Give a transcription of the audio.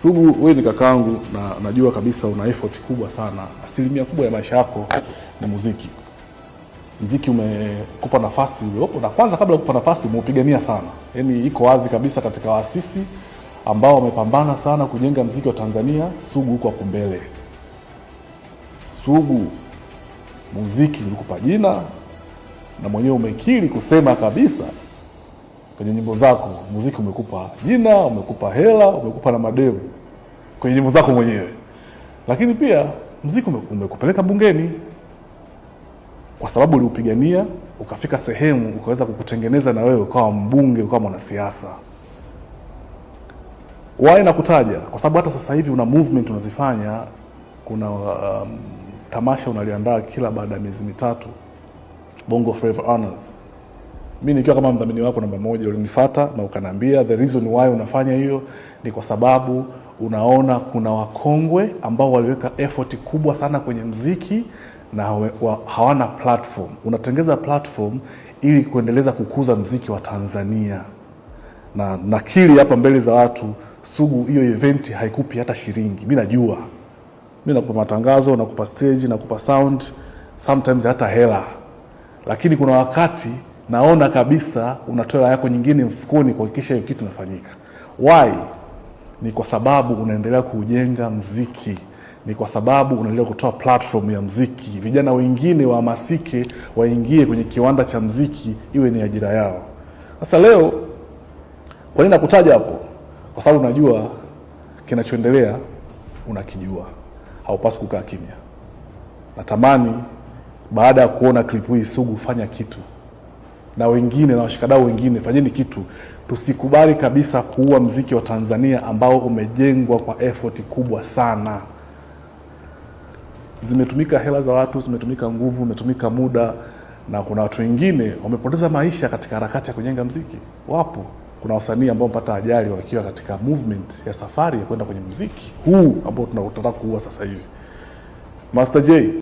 Sugu, wewe ni kakaangu na najua kabisa una effort kubwa sana. Asilimia kubwa ya maisha yako ni muziki. Muziki umekupa nafasi uliopo, na kwanza kabla kukupa nafasi umeupigania sana. Yaani iko wazi kabisa katika waasisi ambao wamepambana sana kujenga muziki wa Tanzania, Sugu kwa kumbele. Sugu, muziki ulikupa jina na mwenyewe umekiri kusema kabisa kwenye nyimbo zako, muziki umekupa jina, umekupa hela, umekupa na mademu kwenye nyimbo zako mwenyewe. Lakini pia muziki umekupeleka bungeni kwa sababu uliupigania, ukafika sehemu ukaweza kukutengeneza na wewe ukawa mbunge, ukawa mwanasiasa. Why nakutaja? Kwa sababu hata sasa hivi una movement unazifanya. Kuna tamasha unaliandaa kila baada ya miezi mitatu, Bongo Flava Honors. Mimi nikiwa kama mdhamini wako namba 1, ulinifuata na ukaniambia the reason why unafanya hiyo ni kwa sababu unaona kuna wakongwe ambao waliweka effort kubwa sana kwenye muziki na hawana platform. Unatengeza platform ili kuendeleza kukuza muziki wa Tanzania. Na nakili hapa mbele za watu, Sugu, hiyo event haikupi hata shilingi. Mimi najua. Mimi nakupa matangazo, nakupa stage, nakupa sound, sometimes hata hela. Lakini kuna wakati naona kabisa unatoa yako nyingine mfukoni kuhakikisha hiyo kitu inafanyika. Why? Ni kwa sababu unaendelea kujenga muziki. Ni kwa sababu unaendelea kutoa platform ya muziki. Vijana wengine wahamasike, waingie kwenye kiwanda cha muziki, iwe ni ajira yao. Sasa leo kwa nini nakutaja hapo? Kwa sababu unajua kinachoendelea, unakijua. Haupaswi kukaa kimya. Natamani baada ya kuona clip hii, Sugu, fanya kitu. Na wengine na washikadau wengine, fanyeni kitu. Tusikubali kabisa kuua muziki wa Tanzania ambao umejengwa kwa effort kubwa sana. Zimetumika hela za watu, zimetumika nguvu, zimetumika muda, na kuna watu wengine wamepoteza maisha katika harakati ya kujenga muziki. Wapo. Kuna wasanii ambao wamepata ajali wakiwa katika movement ya safari ya kwenda kwenye muziki huu ambao tunataka kuua sasa hivi. Master J